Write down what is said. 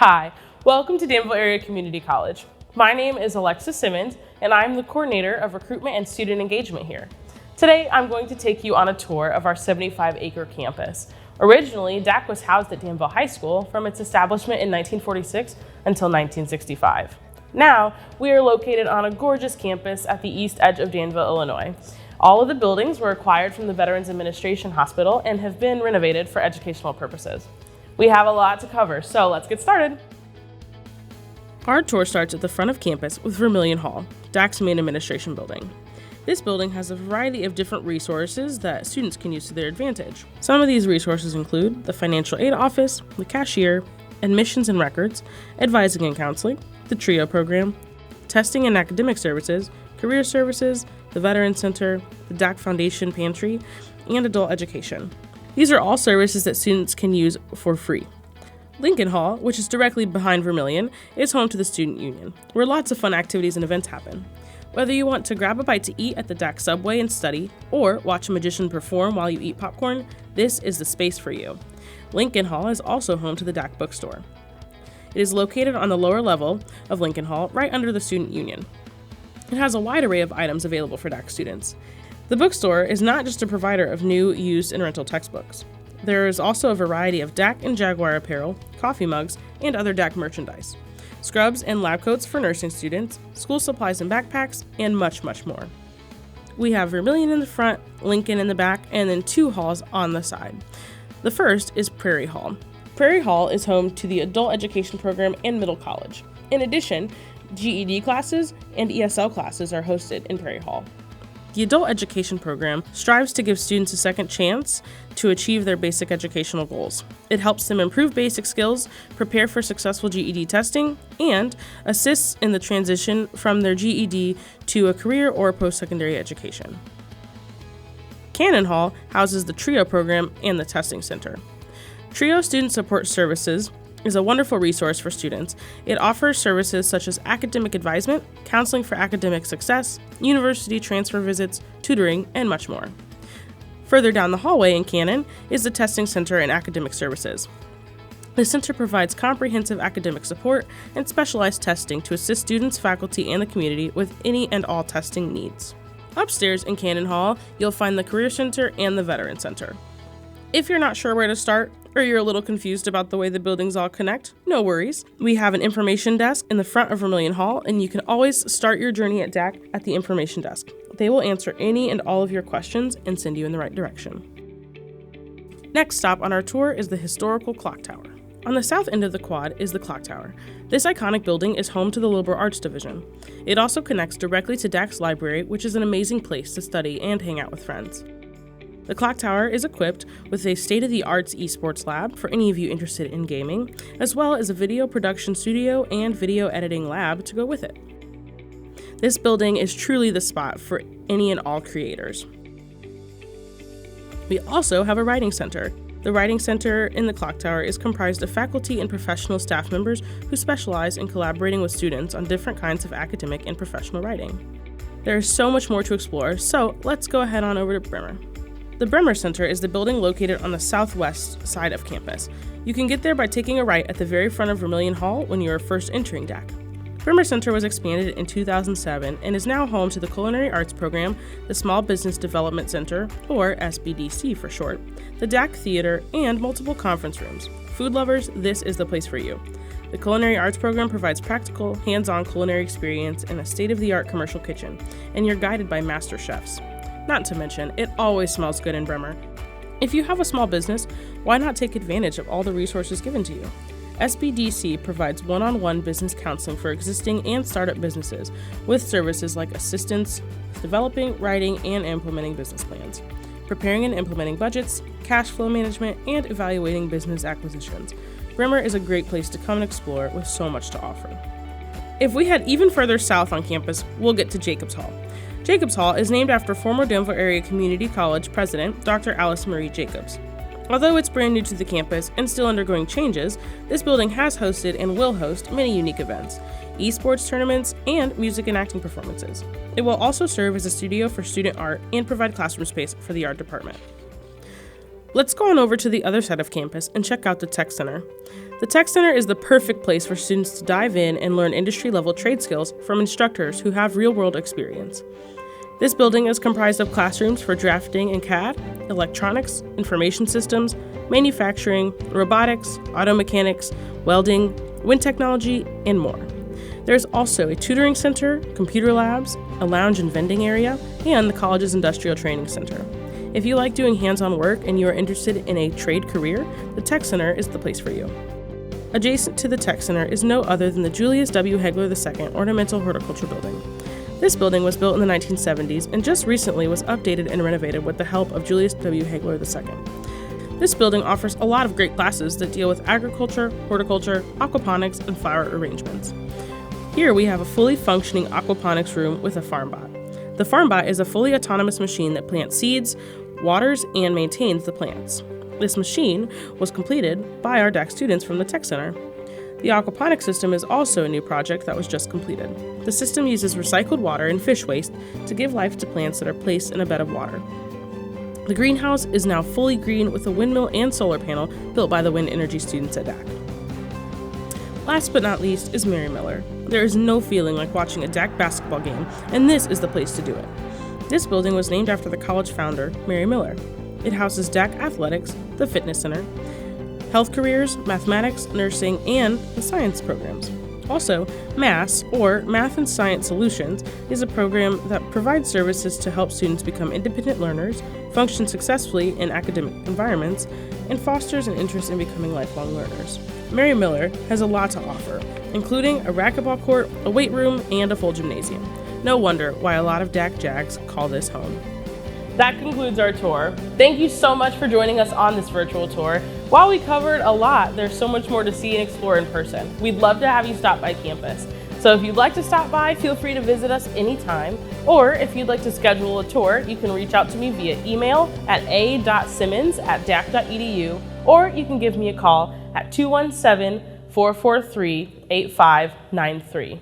Hi, welcome to Danville Area Community College. My name is Alexis Simmons, and I'm the coordinator of recruitment and student engagement here. Today, I'm going to take you on a tour of our 75-acre campus. Originally, DAC was housed at Danville High School from its establishment in 1946 until 1965. Now, we are located on a gorgeous campus at the east edge of Danville, Illinois. All of the buildings were acquired from the Veterans Administration Hospital and have been renovated for educational purposes. We have a lot to cover, so let's get started. Our tour starts at the front of campus with Vermilion Hall, DAC's main administration building. This building has a variety of different resources that students can use to their advantage. Some of these resources include the financial aid office, the cashier, admissions and records, advising and counseling, the TRIO program, testing and academic services, career services, the Veterans Center, the DAC Foundation Pantry, and adult education. These are all services that students can use for free. Lincoln Hall, which is directly behind Vermilion, is home to the Student Union, where lots of fun activities and events happen. Whether you want to grab a bite to eat at the DAC subway and study, or watch a magician perform while you eat popcorn, this is the space for you. Lincoln Hall is also home to the DAC bookstore. It is located on the lower level of Lincoln Hall, right under the Student Union. It has a wide array of items available for DAC students. The bookstore is not just a provider of new, used, and rental textbooks. There is also a variety of DAC and Jaguar apparel, coffee mugs, and other DAC merchandise, scrubs and lab coats for nursing students, school supplies and backpacks, and much, much more. We have Vermilion in the front, Lincoln in the back, and then two halls on the side. The first is Prairie Hall. Prairie Hall is home to the adult education program and middle college. In addition, GED classes and ESL classes are hosted in Prairie Hall. The adult education program strives to give students a second chance to achieve their basic educational goals. It helps them improve basic skills, prepare for successful GED testing, and assists in the transition from their GED to a career or post-secondary education. Cannon Hall houses the TRIO program and the testing center. TRIO Student Support Services is a wonderful resource for students. It offers services such as academic advisement, counseling for academic success, university transfer visits, tutoring, and much more. Further down the hallway in Cannon is the Testing Center and Academic Services. The center provides comprehensive academic support and specialized testing to assist students, faculty, and the community with any and all testing needs. Upstairs in Cannon Hall, you'll find the Career Center and the Veteran Center. If you're not sure where to start, or you're a little confused about the way the buildings all connect, no worries. We have an information desk in the front of Vermilion Hall, and you can always start your journey at DAC at the information desk. They will answer any and all of your questions and send you in the right direction. Next stop on our tour is the historical clock tower. On the south end of the quad is the clock tower. This iconic building is home to the Liberal Arts Division. It also connects directly to DAC's library, which is an amazing place to study and hang out with friends. The clock tower is equipped with a state-of-the-art esports lab for any of you interested in gaming, as well as a video production studio and video editing lab to go with it. This building is truly the spot for any and all creators. We also have a writing center. The writing center in the clock tower is comprised of faculty and professional staff members who specialize in collaborating with students on different kinds of academic and professional writing. There is so much more to explore, so let's go ahead on over to Bremer. The Bremer Center is the building located on the southwest side of campus. You can get there by taking a right at the very front of Vermilion Hall when you are first entering DAC. Bremer Center was expanded in 2007 and is now home to the Culinary Arts Program, the Small Business Development Center, or SBDC for short, the DAC Theater, and multiple conference rooms. Food lovers, this is the place for you. The Culinary Arts Program provides practical, hands-on culinary experience in a state-of-the-art commercial kitchen, and you're guided by master chefs. Not to mention, it always smells good in Bremer. If you have a small business, why not take advantage of all the resources given to you? SBDC provides one-on-one business counseling for existing and startup businesses with services like assistance, developing, writing, and implementing business plans, preparing and implementing budgets, cash flow management, and evaluating business acquisitions. Bremer is a great place to come and explore with so much to offer. If we head even further south on campus, we'll get to Jacobs Hall. Jacobs Hall is named after former Danville Area Community College president, Dr. Alice Marie Jacobs. Although it's brand new to the campus and still undergoing changes, this building has hosted and will host many unique events, esports tournaments, and music and acting performances. It will also serve as a studio for student art and provide classroom space for the art department. Let's go on over to the other side of campus and check out the Tech Center. The Tech Center is the perfect place for students to dive in and learn industry-level trade skills from instructors who have real-world experience. This building is comprised of classrooms for drafting and CAD, electronics, information systems, manufacturing, robotics, auto mechanics, welding, wind technology, and more. There's also a tutoring center, computer labs, a lounge and vending area, and the college's industrial training center. If you like doing hands-on work and you are interested in a trade career, the Tech Center is the place for you. Adjacent to the Tech Center is no other than the Julius W. Hegeler II Ornamental Horticulture Building. This building was built in the 1970s and just recently was updated and renovated with the help of Julius W. Hegeler II. This building offers a lot of great classes that deal with agriculture, horticulture, aquaponics, and flower arrangements. Here we have a fully functioning aquaponics room with a FarmBot. The FarmBot is a fully autonomous machine that plants seeds, waters, and maintains the plants. This machine was completed by our DAC students from the Tech Center. The aquaponics system is also a new project that was just completed. The system uses recycled water and fish waste to give life to plants that are placed in a bed of water. The greenhouse is now fully green with a windmill and solar panel built by the wind energy students at DAC. Last but not least is Mary Miller. There is no feeling like watching a DAC basketball game, and this is the place to do it. This building was named after the college founder, Mary Miller. It houses DAC Athletics, the Fitness Center, health careers, mathematics, nursing, and the science programs. Also, MASS, or Math and Science Solutions, is a program that provides services to help students become independent learners, function successfully in academic environments, and fosters an interest in becoming lifelong learners. Mary Miller has a lot to offer, including a racquetball court, a weight room, and a full gymnasium. No wonder why a lot of DAC Jags call this home. That concludes our tour. Thank you so much for joining us on this virtual tour. While we covered a lot, there's so much more to see and explore in person. We'd love to have you stop by campus. So if you'd like to stop by, feel free to visit us anytime. Or if you'd like to schedule a tour, you can reach out to me via email at a.simmons@dac.edu, or you can give me a call at 217-443-8593.